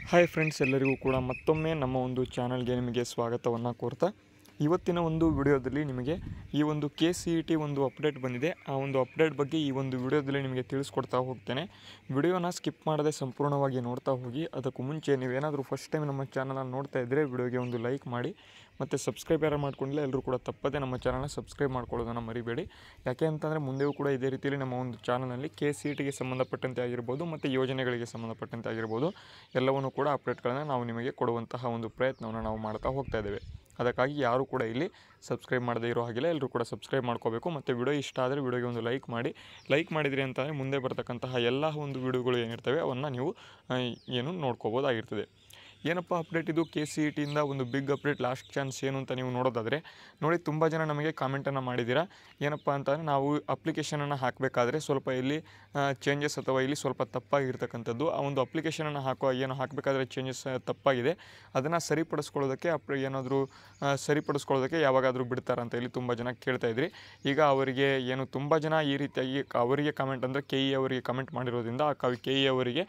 Hi friends, ಎಲ್ಲರಿಗೂ ಕೂಡ ಮತ್ತೊಮ್ಮೆ ನಮ್ಮ ಒಂದು ಚಾನಲ್ಗೆ ನಿಮಗೆ ಸ್ವಾಗತವನ್ನು ಕೋರ್ತಾ ಇವತ್ತಿನ ಒಂದು ವಿಡಿಯೋದಲ್ಲಿ ನಿಮಗೆ ಈ ಒಂದು KCET ಒಂದು ಅಪ್ಡೇಟ್ ಬಂದಿದೆ. ಆ ಒಂದು ಅಪ್ಡೇಟ್ ಬಗ್ಗೆ ಈ ಒಂದು ವಿಡಿಯೋದಲ್ಲಿ ನಿಮಗೆ ತಿಳಿಸ್ಕೊಡ್ತಾ ಹೋಗ್ತೇನೆ. ವಿಡಿಯೋನ ಸ್ಕಿಪ್ ಮಾಡದೆ ಸಂಪೂರ್ಣವಾಗಿ ನೋಡ್ತಾ ಹೋಗಿ. ಅದಕ್ಕೂ ಮುಂಚೆ ನೀವೇನಾದರೂ ಫಸ್ಟ್ ಟೈಮ್ ನಮ್ಮ ಚಾನಲನ್ನು ನೋಡ್ತಾ ಇದ್ದರೆ ವಿಡಿಯೋಗೆ ಒಂದು ಲೈಕ್ ಮಾಡಿ ಮತ್ತು ಸಬ್ಸ್ಕ್ರೈಬ್ ಯಾರು ಮಾಡ್ಕೊಂಡಿಲ್ಲ ಎಲ್ಲರೂ ಕೂಡ ತಪ್ಪದೆ ನಮ್ಮ ಚಾನಲ್ನ ಸಬ್ಸ್ಕ್ರೈಬ್ ಮಾಡ್ಕೊಳ್ಳೋದನ್ನು ಮರಿಬೇಡಿ. ಯಾಕೆ ಅಂತಂದರೆ ಮುಂದೆಯೂ ಕೂಡ ಇದೇ ರೀತಿಯಲ್ಲಿ ನಮ್ಮ ಒಂದು ಚಾನಲ್ನಲ್ಲಿ KCETಗೆ ಸಂಬಂಧಪಟ್ಟಂತೆ ಆಗಿರ್ಬೋದು ಮತ್ತು ಯೋಜನೆಗಳಿಗೆ ಸಂಬಂಧಪಟ್ಟಂತೆ ಆಗಿರ್ಬೋದು ಎಲ್ಲವನ್ನೂ ಕೂಡ ಅಪ್ಡೇಟ್ಗಳನ್ನು ನಾವು ನಿಮಗೆ ಕೊಡುವಂತಹ ಒಂದು ಪ್ರಯತ್ನವನ್ನು ನಾವು ಮಾಡ್ತಾ ಹೋಗ್ತಾ ಇದ್ದೇವೆ. ಅದಕ್ಕಾಗಿ ಯಾರು ಕೂಡ ಇಲ್ಲಿ ಸಬ್ಸ್ಕ್ರೈಬ್ ಮಾಡದೇ ಇರೋ ಹಾಗಿಲ್ಲ, ಎಲ್ಲರೂ ಕೂಡ ಸಬ್ಸ್ಕ್ರೈಬ್ ಮಾಡ್ಕೋಬೇಕು. ಮತ್ತು ವಿಡಿಯೋ ಇಷ್ಟ ಆದರೆ ವಿಡಿಯೋಗೆ ಒಂದು ಲೈಕ್ ಮಾಡಿ. ಲೈಕ್ ಮಾಡಿದ್ರಿ ಅಂತಂದರೆ ಮುಂದೆ ಬರ್ತಕ್ಕಂತಹ ಎಲ್ಲ ಒಂದು ವಿಡಿಯೋಗಳು ಏನಿರ್ತವೆ ಅವನ್ನು ನೀವು ನೋಡ್ಕೋಬೋದಾಗಿರ್ತದೆ. ಏನಪ್ಪ ಅಪ್ಡೇಟ್ ಇದು KCETಯಿಂದ ಒಂದು ಬಿಗ್ ಅಪ್ಡೇಟ್, ಲಾಸ್ಟ್ ಚಾನ್ಸ್ ಏನು ಅಂತ ನೀವು ನೋಡೋದಾದರೆ ನೋಡಿ, ತುಂಬ ಜನ ನಮಗೆ ಕಾಮೆಂಟನ್ನು ಮಾಡಿದ್ದೀರಾ. ಏನಪ್ಪ ಅಂತಂದರೆ ನಾವು ಅಪ್ಲಿಕೇಶನನ್ನು ಹಾಕಬೇಕಾದ್ರೆ ಸ್ವಲ್ಪ ಇಲ್ಲಿ ಚೇಂಜಸ್ ಅಥವಾ ಇಲ್ಲಿ ಸ್ವಲ್ಪ ತಪ್ಪಾಗಿರ್ತಕ್ಕಂಥದ್ದು. ಆ ಒಂದು ಅಪ್ಲಿಕೇಶನನ್ನು ಹಾಕಬೇಕಾದ್ರೆ ಚೇಂಜಸ್ ತಪ್ಪಾಗಿದೆ, ಅದನ್ನು ಸರಿಪಡಿಸ್ಕೊಳ್ಳೋದಕ್ಕೆ ಸರಿಪಡಿಸ್ಕೊಳ್ಳೋದಕ್ಕೆ ಯಾವಾಗಾದರೂ ಬಿಡ್ತಾರಂತ ಇಲ್ಲಿ ತುಂಬ ಜನ ಕೇಳ್ತಾಯಿದ್ರಿ. ಈಗ ಅವರಿಗೆ ತುಂಬ ಜನ ಈ ರೀತಿಯಾಗಿ ಅವರಿಗೆ ಕಾಮೆಂಟ್ ಅಂದರೆ KE ಅವರಿಗೆ ಕಮೆಂಟ್ ಮಾಡಿರೋದ್ರಿಂದ KE ಅವರಿಗೆ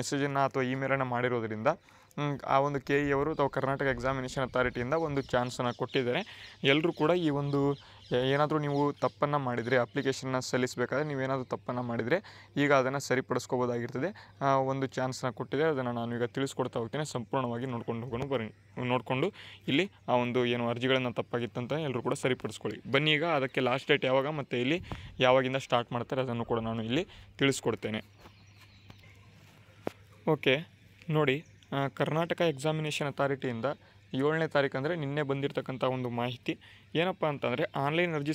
ಮೆಸೇಜನ್ನು ಅಥವಾ ಇಮೇಲನ್ನು ಮಾಡಿರೋದ್ರಿಂದ ಆ ಒಂದು KE ಅವರು ಅಥವಾ ಕರ್ನಾಟಕ ಎಕ್ಸಾಮಿನೇಷನ್ ಅಥಾರಿಟಿಯಿಂದ ಒಂದು ಚಾನ್ಸನ್ನು ಕೊಟ್ಟಿದ್ದಾರೆ. ಎಲ್ಲರೂ ಕೂಡ ಈ ಒಂದು ಏನಾದರೂ ನೀವು ತಪ್ಪನ್ನು ಮಾಡಿದರೆ, ಅಪ್ಲಿಕೇಶನ್ನ ಸಲ್ಲಿಸಬೇಕಾದ್ರೆ ನೀವೇನಾದರೂ ತಪ್ಪನ್ನು ಮಾಡಿದರೆ ಈಗ ಅದನ್ನು ಸರಿಪಡಿಸ್ಕೋಬೋದಾಗಿರ್ತದೆ. ಒಂದು ಚಾನ್ಸನ್ನು ಕೊಟ್ಟಿದೆ, ಅದನ್ನು ನಾನು ಈಗ ತಿಳಿಸ್ಕೊಡ್ತಾ ಹೋಗ್ತೀನಿ. ಸಂಪೂರ್ಣವಾಗಿ ನೋಡಿಕೊಂಡು ಇಲ್ಲಿ ಆ ಒಂದು ಅರ್ಜಿಗಳನ್ನು ತಪ್ಪಾಗಿತ್ತಂತ ಎಲ್ಲರೂ ಕೂಡ ಸರಿಪಡಿಸ್ಕೊಳ್ಳಿ. ಬನ್ನಿ, ಈಗ ಅದಕ್ಕೆ ಲಾಸ್ಟ್ ಡೇಟ್ ಯಾವಾಗ ಮತ್ತು ಇಲ್ಲಿ ಯಾವಾಗಿಂದ ಸ್ಟಾರ್ಟ್ ಮಾಡ್ತಾರೆ ಅದನ್ನು ಕೂಡ ನಾನು ಇಲ್ಲಿ ತಿಳಿಸ್ಕೊಡ್ತೇನೆ. ಓಕೆ ನೋಡಿ, ಕರ್ನಾಟಕ ಎಕ್ಸಾಮಿನೇಷನ್ ಅಥಾರಿಟಿಯಿಂದ 7ನೇ ತಾರೀಕು ಅಂದರೆ ನಿನ್ನೆ ಬಂದಿರತಕ್ಕಂಥ ಒಂದು ಮಾಹಿತಿ ಏನಪ್ಪ ಅಂತಂದರೆ, ಆನ್ಲೈನ್ ಅರ್ಜಿ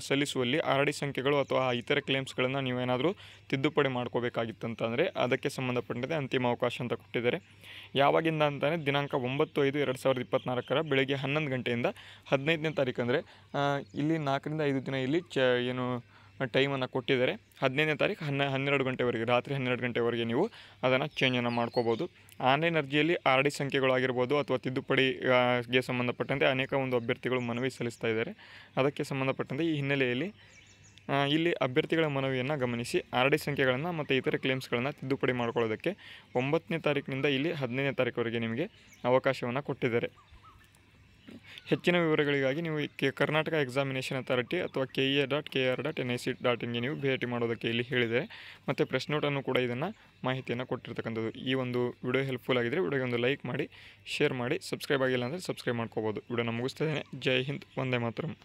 ಸಲ್ಲಿಸುವಲ್ಲಿ RD ಸಂಖ್ಯೆಗಳು ಅಥವಾ ಇತರೆ ಕ್ಲೇಮ್ಸ್ಗಳನ್ನು ನೀವೇನಾದರೂ ತಿದ್ದುಪಡಿ ಮಾಡ್ಕೋಬೇಕಾಗಿತ್ತಂತಂದರೆ ಅದಕ್ಕೆ ಸಂಬಂಧಪಟ್ಟಂತೆ ಅಂತಿಮ ಅವಕಾಶ ಅಂತ ಕೊಟ್ಟಿದ್ದಾರೆ. ಯಾವಾಗಿಂದ ಅಂತಂದರೆ ದಿನಾಂಕ 9/5/2024 ಬೆಳಗ್ಗೆ 11 ಗಂಟೆಯಿಂದ 15ನೇ ತಾರೀಕು ಅಂದರೆ ಇಲ್ಲಿ 4 ರಿಂದ 5 ದಿನ ಇಲ್ಲಿ ಟೈಮನ್ನು ಕೊಟ್ಟಿದ್ದಾರೆ. 15ನೇ ತಾರೀಕು 12 ಗಂಟೆವರೆಗೆ, ರಾತ್ರಿ 12 ಗಂಟೆವರೆಗೆ ನೀವು ಅದನ್ನು ಚೇಂಜನ್ನು ಮಾಡ್ಕೋಬೋದು. ಆನ್ಲೈನ್ ಅರ್ಜಿಯಲ್ಲಿ RD ಸಂಖ್ಯೆಗಳಾಗಿರ್ಬೋದು ಅಥವಾ ತಿದ್ದುಪಡಿಗೆ ಸಂಬಂಧಪಟ್ಟಂತೆ ಅನೇಕ ಒಂದು ಅಭ್ಯರ್ಥಿಗಳು ಮನವಿ ಸಲ್ಲಿಸ್ತಾ ಇದ್ದಾರೆ. ಅದಕ್ಕೆ ಸಂಬಂಧಪಟ್ಟಂತೆ ಈ ಹಿನ್ನೆಲೆಯಲ್ಲಿ ಇಲ್ಲಿ ಅಭ್ಯರ್ಥಿಗಳ ಮನವಿಯನ್ನು ಗಮನಿಸಿ RD ಸಂಖ್ಯೆಗಳನ್ನು ಮತ್ತು ಇತರೆ ಕ್ಲೇಮ್ಸ್ಗಳನ್ನು ತಿದ್ದುಪಡಿ ಮಾಡ್ಕೊಳ್ಳೋದಕ್ಕೆ 9ನೇ ತಾರೀಕಿನಿಂದ ಇಲ್ಲಿ 15ನೇ ತಾರೀಕುವರೆಗೆ ನಿಮಗೆ ಅವಕಾಶವನ್ನು ಕೊಟ್ಟಿದ್ದಾರೆ. ಹೆಚ್ಚಿನ ವಿವರಗಳಿಗಾಗಿ ನೀವು ಕರ್ನಾಟಕ ಎಕ್ಸಾಮಿನೇಷನ್ ಅಥಾರಿಟಿ ಅಥವಾ KEA.KR.NIC.in ನೀವು ಭೇಟಿ ಮಾಡೋದಕ್ಕೆ ಇಲ್ಲಿ ಹೇಳಿದರೆ, ಮತ್ತು ಪ್ರೆಸ್ ನೋಟನ್ನು ಕೂಡ ಇದನ್ನು ಮಾಹಿತಿಯನ್ನು ಕೊಟ್ಟಿರ್ತಕ್ಕಂಥದ್ದು. ಈ ಒಂದು ವಿಡಿಯೋ ಹೆಲ್ಪ್ಫುಲ್ ಆಗಿದ್ದರೆ ವಿಡಿಯೋಗೆ ಒಂದು ಲೈಕ್ ಮಾಡಿ, ಶೇರ್ ಮಾಡಿ, ಸಬ್ಸ್ಕ್ರೈಬ್ ಆಗಿಲ್ಲ ಅಂದರೆ ಸಬ್ಸ್ಕ್ರೈಬ್ ಮಾಡ್ಕೋಬೋದು. ವಿಡಿಯೋನ ಮುಗಿಸ್ತಾ ಇದ್ದೇನೆ. ಜೈ ಹಿಂದ್, ವಂದೇ ಮಾತರಂ.